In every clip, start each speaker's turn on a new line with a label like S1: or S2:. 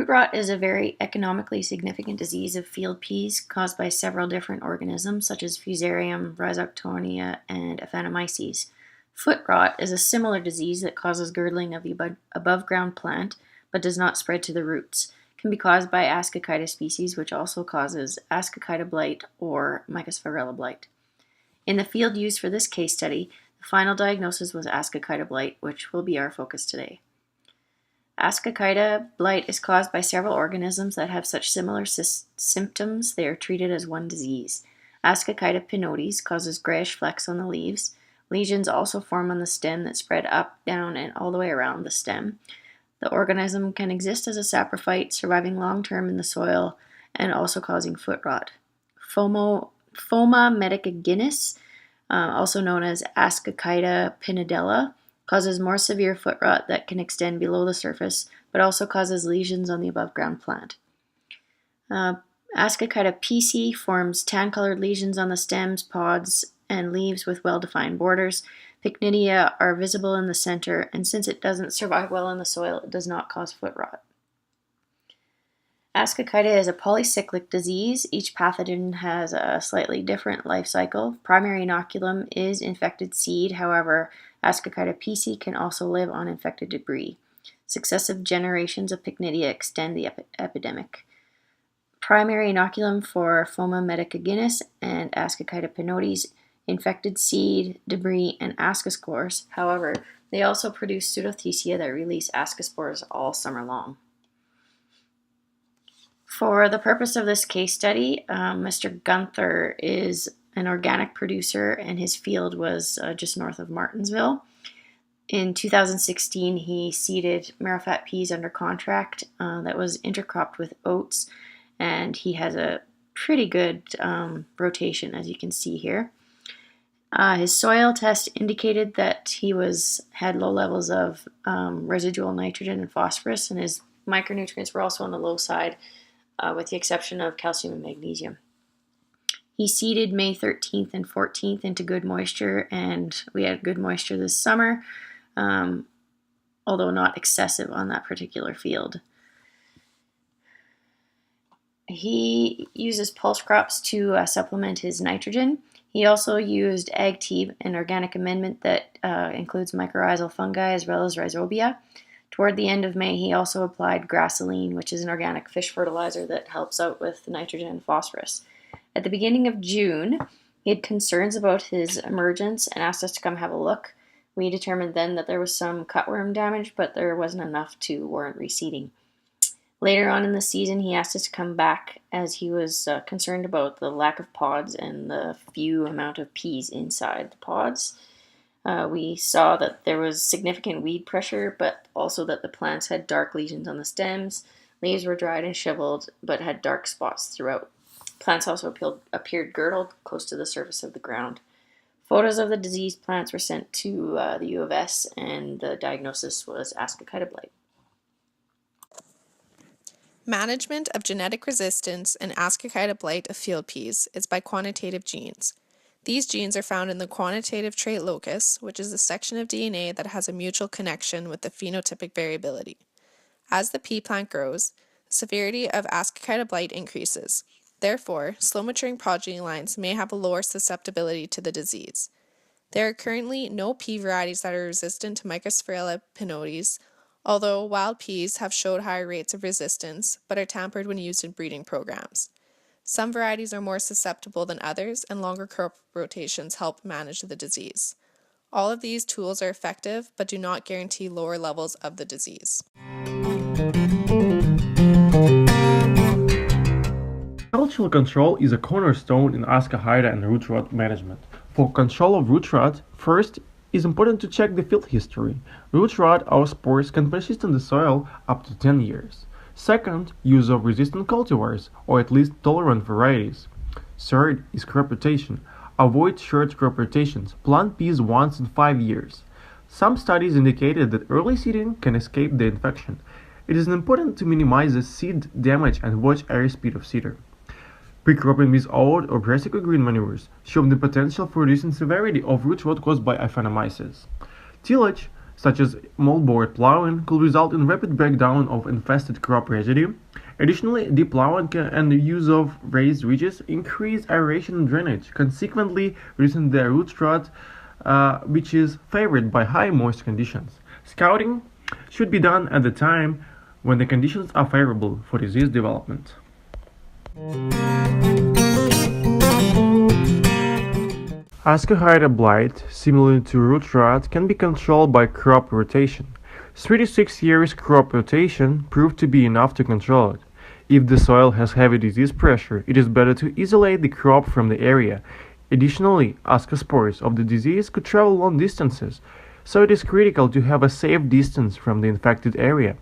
S1: Fruit rot is a very economically significant disease of field peas caused by several different organisms such as Fusarium, Rhizoctonia, and Aphanomyces. Foot rot is a similar disease that causes girdling of the above-ground plant but does not spread to the roots. It can be caused by Ascochyta species, which also causes Ascochyta blight or Mycosphorella blight. In the field used for this case study, the final diagnosis was Ascochyta blight, which will be our focus today. Ascochyta blight is caused by several organisms that have such similar symptoms they are treated as one disease. Ascochyta pinotes causes grayish flecks on the leaves. Lesions also form on the stem that spread up, down, and all the way around the stem. The organism can exist as a saprophyte, surviving long-term in the soil and also causing foot rot. Phoma medicaginis, also known as Ascochyta pinodella, causes more severe foot rot that can extend below the surface, but also causes lesions on the above-ground plant. Ascochyta PC forms tan-colored lesions on the stems, pods, and leaves with well-defined borders. Pycnidia are visible in the center, and since it doesn't survive well in the soil, it does not cause foot rot. Ascochyta is a polycyclic disease. Each pathogen has a slightly different life cycle. Primary inoculum is infected seed. However, Ascochyta PC can also live on infected debris. Successive generations of Pycnidia extend the epidemic. Primary inoculum for Phoma medicaginis and Ascochyta pinotes, infected seed, debris, and ascospores. However, they also produce pseudothecia that release ascospores all summer long. For the purpose of this case study, Mr. Gunther is an organic producer, and his field was just north of Martinsville. In 2016, he seeded marrowfat peas under contract that was intercropped with oats, and he has a pretty good rotation, as you can see here. His soil test indicated that he had low levels of residual nitrogen and phosphorus, and his micronutrients were also on the low side, with the exception of calcium and magnesium. He seeded May 13th and 14th into good moisture, and we had good moisture this summer, although not excessive on that particular field. He uses pulse crops to supplement his nitrogen. He also used AgTeeb, an organic amendment that includes mycorrhizal fungi as well as rhizobia. Toward the end of May, he also applied grassoline, which is an organic fish fertilizer that helps out with nitrogen and phosphorus. At the beginning of June, he had concerns about his emergence and asked us to come have a look. We determined then that there was some cutworm damage, but there wasn't enough to warrant reseeding. Later on in the season, he asked us to come back as he was concerned about the lack of pods and the few amount of peas inside the pods. We saw that there was significant weed pressure, but also that the plants had dark lesions on the stems. Leaves were dried and shriveled, but had dark spots throughout. Plants also appeared girdled close to the surface of the ground. Photos of the diseased plants were sent to the U of S, and the diagnosis was Ascochyta blight.
S2: Management of genetic resistance in Ascochyta blight of field peas is by quantitative genes. These genes are found in the quantitative trait locus, which is the section of DNA that has a mutual connection with the phenotypic variability. As the pea plant grows, the severity of Ascochyta blight increases. Therefore, slow-maturing progeny lines may have a lower susceptibility to the disease. There are currently no pea varieties that are resistant to Mycosphorella pinotes, although wild peas have showed higher rates of resistance, but are tampered when used in breeding programs. Some varieties are more susceptible than others, and longer crop rotations help manage the disease. All of these tools are effective, but do not guarantee lower levels of the disease.
S3: Cultural control is a cornerstone in Ascochyta and root rot management. For control of root rot, first, it's important to check the field history. Root rot or spores can persist in the soil up to 10 years. Second, use of resistant cultivars, or at least tolerant varieties. Third is crop rotation. Avoid short crop rotations. Plant peas once in 5 years. Some studies indicated that early seeding can escape the infection. It is important to minimize the seed damage and watch airspeed of seeder. Pre-cropping with oat or brassica green manures show the potential for reducing severity of root rot caused by Aphanomyces. Tillage such as moldboard plowing, could result in rapid breakdown of infested crop residue. Additionally, deep plowing and the use of raised ridges increase aeration and drainage, consequently reducing the root rot, which is favored by high moist conditions. Scouting should be done at the time when the conditions are favorable for disease development. Ascochyta blight, similar to root rot, can be controlled by crop rotation. 3 to 6 years crop rotation proved to be enough to control it. If the soil has heavy disease pressure, it is better to isolate the crop from the area. Additionally, ascospores of the disease could travel long distances, so it is critical to have a safe distance from the infected area.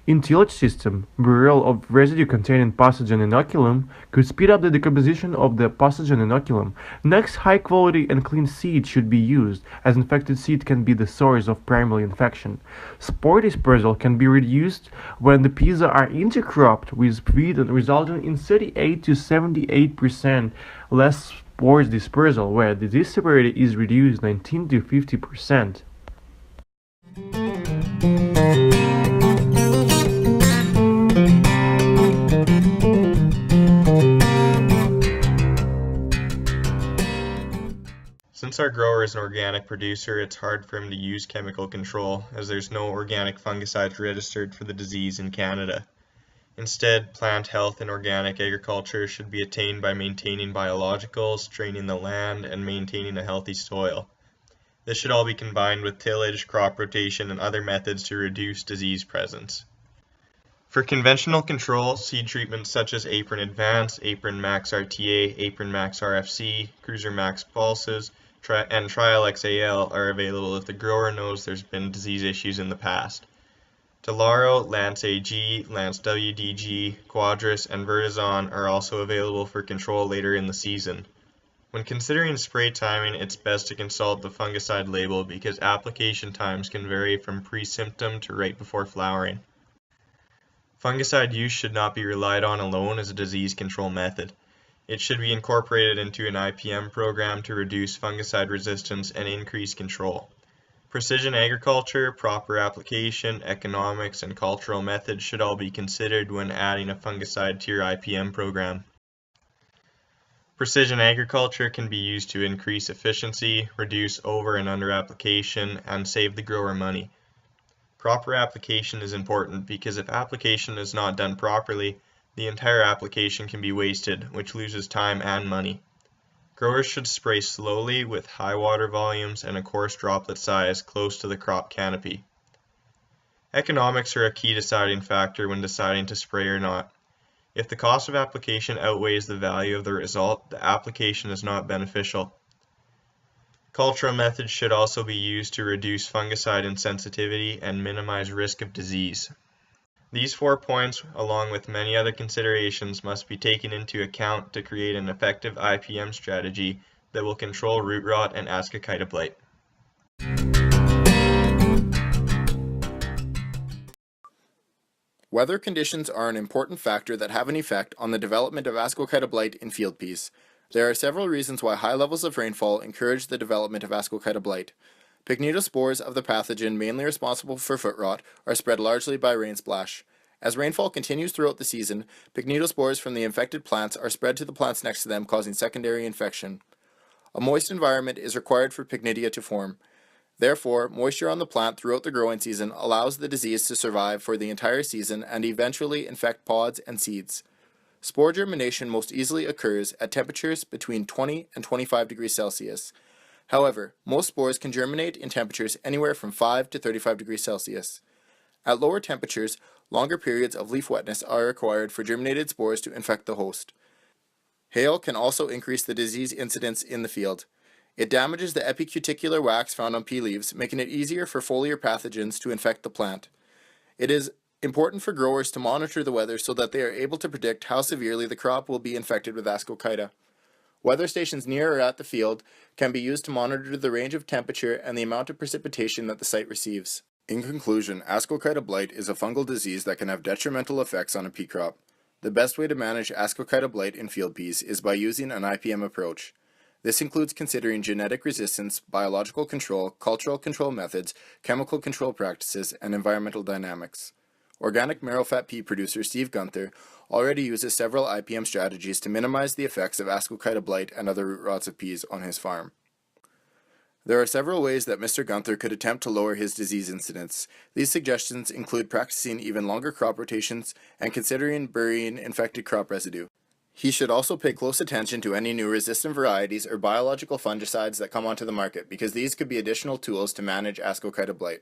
S3: In tillage system, burial of residue containing pathogen inoculum could speed up the decomposition of the pathogen inoculum. Next, high quality and clean seed should be used, as infected seed can be the source of primary infection. Spore dispersal can be reduced when the peas are intercropped with peat, resulting in 38 to 78% less spores dispersal, where the disease severity is reduced 19 to 50%.
S4: Since our grower is an organic producer, it's hard for him to use chemical control, as there's no organic fungicides registered for the disease in Canada. Instead, plant health in organic agriculture should be attained by maintaining biologicals, draining the land, and maintaining a healthy soil. This should all be combined with tillage, crop rotation, and other methods to reduce disease presence. For conventional control, seed treatments such as Apron Advance, Apron Max RTA, Apron Max RFC, Cruiser Max Pulses, and Trial XAL are available if the grower knows there's been disease issues in the past. Delaro, Lance AG, Lance WDG, Quadris, and Vertizon are also available for control later in the season. When considering spray timing, it's best to consult the fungicide label because application times can vary from pre-symptom to right before flowering. Fungicide use should not be relied on alone as a disease control method. It should be incorporated into an IPM program to reduce fungicide resistance and increase control. Precision agriculture, proper application, economics, and cultural methods should all be considered when adding a fungicide to your IPM program. Precision agriculture can be used to increase efficiency, reduce over and under application, and save the grower money. Proper application is important because if application is not done properly, the entire application can be wasted, which loses time and money. Growers should spray slowly with high water volumes and a coarse droplet size close to the crop canopy. Economics are a key deciding factor when deciding to spray or not. If the cost of application outweighs the value of the result, the application is not beneficial. Cultural methods should also be used to reduce fungicide insensitivity and minimize risk of disease. These 4 points, along with many other considerations, must be taken into account to create an effective IPM strategy that will control root rot and Ascochyta blight.
S5: Weather conditions are an important factor that have an effect on the development of Ascochyta blight in field peas. There are several reasons why high levels of rainfall encourage the development of Ascochyta blight. Pycnospores of the pathogen mainly responsible for foot rot are spread largely by rain splash. As rainfall continues throughout the season, pycnospores from the infected plants are spread to the plants next to them, causing secondary infection. A moist environment is required for pycnidia to form. Therefore, moisture on the plant throughout the growing season allows the disease to survive for the entire season and eventually infect pods and seeds. Spore germination most easily occurs at temperatures between 20 and 25 degrees Celsius. However, most spores can germinate in temperatures anywhere from 5 to 35 degrees Celsius. At lower temperatures, longer periods of leaf wetness are required for germinated spores to infect the host. Hail can also increase the disease incidence in the field. It damages the epicuticular wax found on pea leaves, making it easier for foliar pathogens to infect the plant. It is important for growers to monitor the weather so that they are able to predict how severely the crop will be infected with Ascochyta. Weather stations near or at the field can be used to monitor the range of temperature and the amount of precipitation that the site receives. In conclusion, Ascochyta blight is a fungal disease that can have detrimental effects on a pea crop. The best way to manage Ascochyta blight in field peas is by using an IPM approach. This includes considering genetic resistance, biological control, cultural control methods, chemical control practices, and environmental dynamics. Organic marrow-fat pea producer Steve Gunther already uses several IPM strategies to minimize the effects of Ascochyta blight and other root rots of peas on his farm. There are several ways that Mr. Gunther could attempt to lower his disease incidence. These suggestions include practicing even longer crop rotations and considering burying infected crop residue. He should also pay close attention to any new resistant varieties or biological fungicides that come onto the market, because these could be additional tools to manage Ascochyta blight.